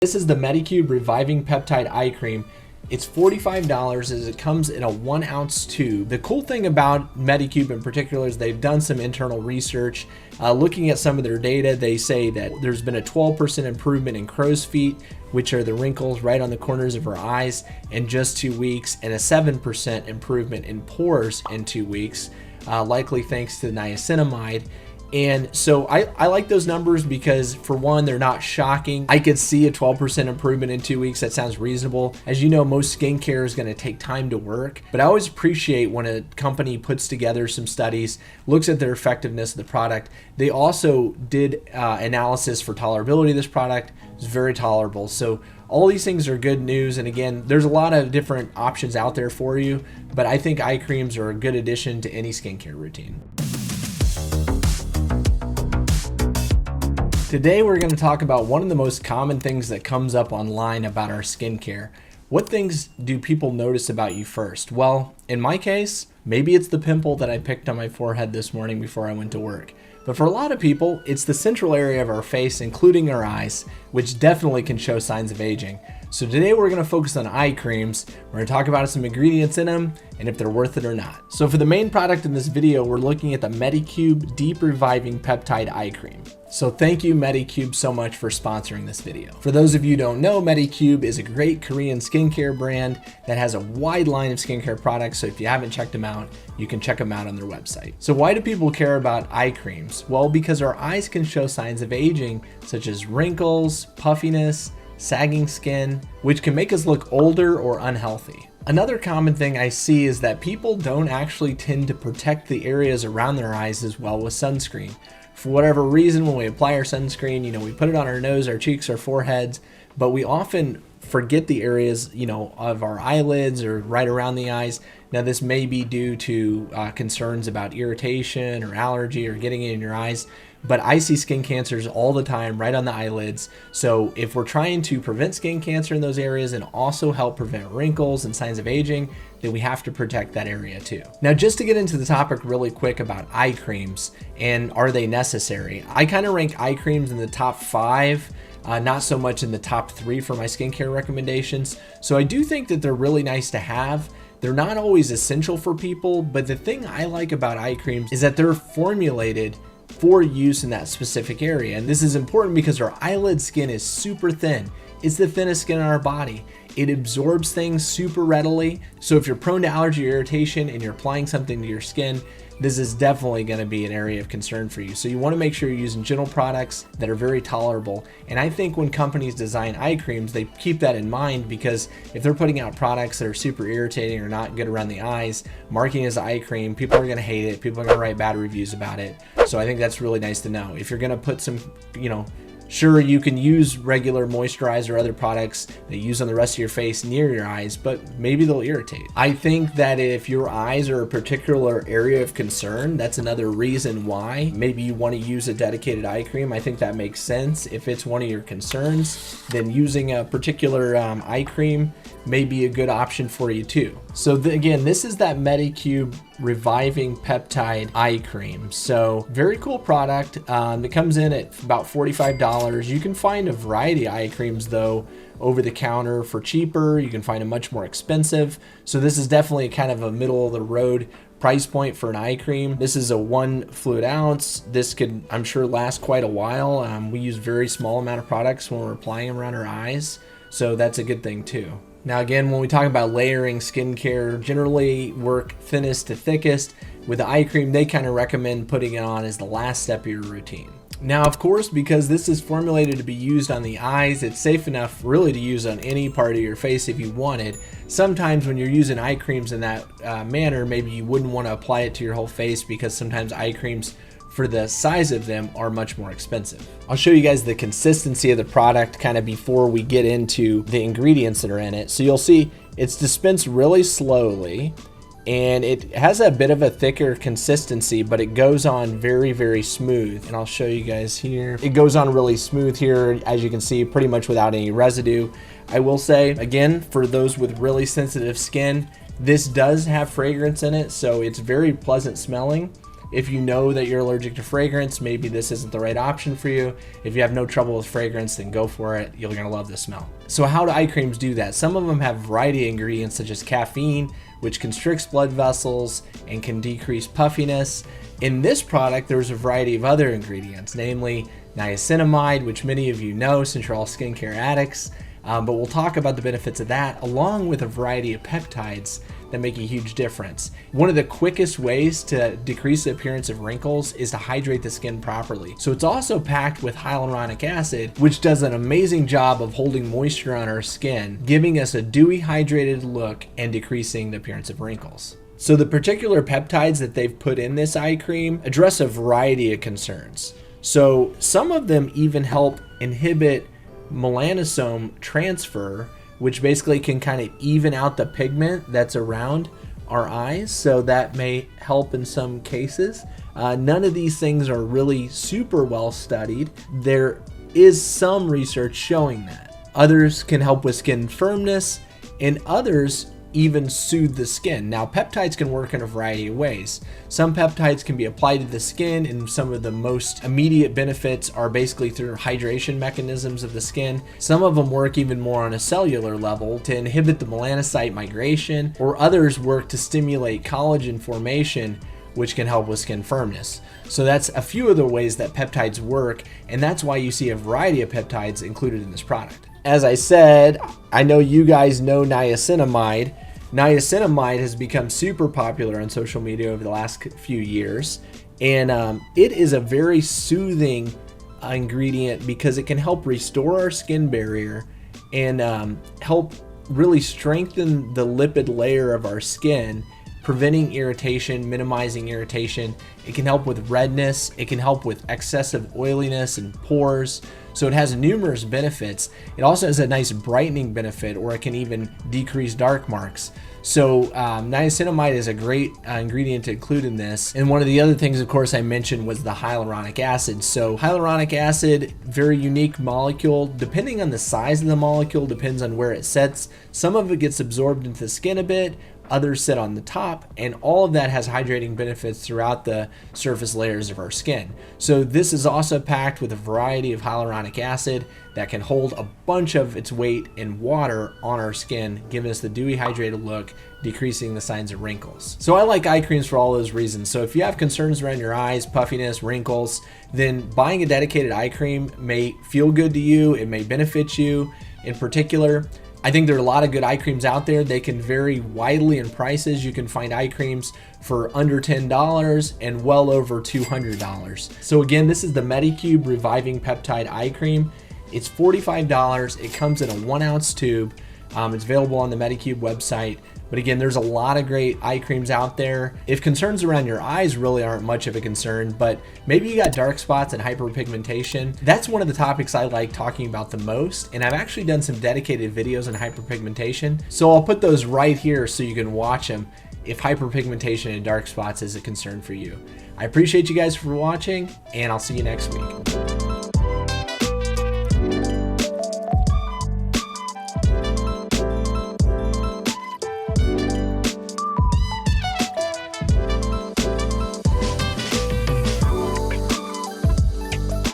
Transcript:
This is the Medicube Reviving Peptide Eye Cream. It's $45 as it comes in a 1 ounce tube. The cool thing about Medicube in particular is they've done some internal research. Looking at some of their data, they say that there's been a 12% improvement in crow's feet, which are the wrinkles right on the corners of our eyes, in just 2 weeks, and a 7% improvement in pores in 2 weeks, likely thanks to niacinamide. And so I like those numbers because, for one, they're not shocking. I could see a 12% improvement in 2 weeks. That sounds reasonable. As you know, most skincare is going to take time to work, but I always appreciate when a company puts together some studies, looks at their effectiveness of the product. They also did analysis for tolerability of this product. It's very tolerable. So all these things are good news. And again, there's a lot of different options out there for you, but I think eye creams are a good addition to any skincare routine. Today we're going to talk about one of the most common things that comes up online about our skincare. What things do people notice about you first? Well, in my case, maybe it's the pimple that I picked on my forehead this morning before I went to work. But for a lot of people, it's the central area of our face, including our eyes, which definitely can show signs of aging. So today we're going to focus on eye creams. We're going to talk about some ingredients in them and if they're worth it or not. So for the main product in this video, we're looking at the Medicube Deep Reviving Peptide Eye Cream. So thank you, Medicube, so much for sponsoring this video. For those of you who don't know, Medicube is a great Korean skincare brand that has a wide line of skincare products. So if you haven't checked them out, you can check them out on their website. So why do people care about eye creams? Well, because our eyes can show signs of aging, such as wrinkles, puffiness, sagging skin, which can make us look older or unhealthy. Another common thing I see is that people don't actually tend to protect the areas around their eyes as well with sunscreen. For whatever reason, when we apply our sunscreen, we put it on our nose, our cheeks, our foreheads, but we often forget the areas, of our eyelids or right around the eyes. Now, this may be due to concerns about irritation or allergy or getting it in your eyes, but I see skin cancers all the time right on the eyelids. So if we're trying to prevent skin cancer in those areas and also help prevent wrinkles and signs of aging, then we have to protect that area too. Now, just to get into the topic really quick about eye creams and are they necessary, I kind of rank eye creams in the top 5. Not so much in the top 3 for my skincare recommendations. So I do think that they're really nice to have. They're not always essential for people, but the thing I like about eye creams is that they're formulated for use in that specific area. And this is important because our eyelid skin is super thin. It's the thinnest skin on our body. It absorbs things super readily. So if you're prone to allergy or irritation and you're applying something to your skin, this is definitely going to be an area of concern for you. So you want to make sure you're using gentle products that are very tolerable. And I think when companies design eye creams, they keep that in mind, because if they're putting out products that are super irritating or not good around the eyes, marketing as eye cream, people are going to hate it. People are going to write bad reviews about it. So I think that's really nice to know. If you're going to put some, sure, you can use regular moisturizer or other products that you use on the rest of your face near your eyes, but maybe they'll irritate. I think that if your eyes are a particular area of concern, that's another reason why maybe you want to use a dedicated eye cream. I think that makes sense. If it's one of your concerns, then using a particular eye cream may be a good option for you too. So again, this is that Medicube Reviving Peptide Eye Cream. So very cool product. It comes in at about $45. You can find a variety of eye creams though over the counter for cheaper. You can find them much more expensive. So this is definitely kind of a middle of the road price point for an eye cream. This is a 1 fluid ounce. This could, I'm sure, last quite a while. We use very small amount of products when we're applying them around our eyes. So that's a good thing too. Now again, when we talk about layering skincare, generally work thinnest to thickest. With the eye cream, they kind of recommend putting it on as the last step of your routine. Now, of course, because this is formulated to be used on the eyes, it's safe enough really to use on any part of your face if you wanted. Sometimes when you're using eye creams in that manner, maybe you wouldn't want to apply it to your whole face, because sometimes eye creams for the size of them are much more expensive. I'll show you guys the consistency of the product kind of before we get into the ingredients that are in it. So you'll see it's dispensed really slowly and it has a bit of a thicker consistency, but it goes on very, very smooth. And I'll show you guys here. It goes on really smooth here, as you can see, pretty much without any residue. I will say, again, for those with really sensitive skin, this does have fragrance in it, so it's very pleasant smelling. If you know that you're allergic to fragrance, maybe this isn't the right option for you. If you have no trouble with fragrance, then go for it. You're gonna love the smell. So how do eye creams do that? Some of them have a variety of ingredients such as caffeine, which constricts blood vessels and can decrease puffiness. In this product, there's a variety of other ingredients, namely niacinamide, which many of you know since you're all skincare addicts. But we'll talk about the benefits of that, along with a variety of peptides that make a huge difference. One of the quickest ways to decrease the appearance of wrinkles is to hydrate the skin properly. So it's also packed with hyaluronic acid, which does an amazing job of holding moisture on our skin, giving us a dewy, hydrated look and decreasing the appearance of wrinkles. So the particular peptides that they've put in this eye cream address a variety of concerns. So some of them even help inhibit melanosome transfer, which basically can kind of even out the pigment that's around our eyes. So that may help in some cases. None of these things are really super well studied. There is some research showing that. Others can help with skin firmness, and others even soothe the skin. Now, peptides can work in a variety of ways. Some peptides can be applied to the skin, and some of the most immediate benefits are basically through hydration mechanisms of the skin. Some of them work even more on a cellular level to inhibit the melanocyte migration, or others work to stimulate collagen formation, which can help with skin firmness. So that's a few of the ways that peptides work, and that's why you see a variety of peptides included in this product. As I said, I know you guys know niacinamide. Niacinamide has become super popular on social media over the last few years, and it is a very soothing ingredient because it can help restore our skin barrier and help really strengthen the lipid layer of our skin, preventing irritation, minimizing irritation. It can help with redness. It can help with excessive oiliness and pores. So it has numerous benefits. It also has a nice brightening benefit, or it can even decrease dark marks. So niacinamide is a great ingredient to include in this. And one of the other things, of course, I mentioned was the hyaluronic acid. So hyaluronic acid, very unique molecule. Depending on the size of the molecule, depends on where it sits. Some of it gets absorbed into the skin a bit. Others sit on the top, and all of that has hydrating benefits throughout the surface layers of our skin. So this is also packed with a variety of hyaluronic acid that can hold a bunch of its weight in water on our skin, giving us the dewy, hydrated look, decreasing the signs of wrinkles. So I like eye creams for all those reasons. So if you have concerns around your eyes, puffiness, wrinkles, then buying a dedicated eye cream may feel good to you. It may benefit you in particular. I think there are a lot of good eye creams out there. They can vary widely in prices. You can find eye creams for under $10 and well over $200. So again, this is the Medicube Reviving Peptide Eye Cream. It's $45. It comes in a 1 ounce tube. It's available on the Medicube website. But again, there's a lot of great eye creams out there. If concerns around your eyes really aren't much of a concern, but maybe you got dark spots and hyperpigmentation, that's one of the topics I like talking about the most. And I've actually done some dedicated videos on hyperpigmentation. So I'll put those right here so you can watch them if hyperpigmentation and dark spots is a concern for you. I appreciate you guys for watching, and I'll see you next week.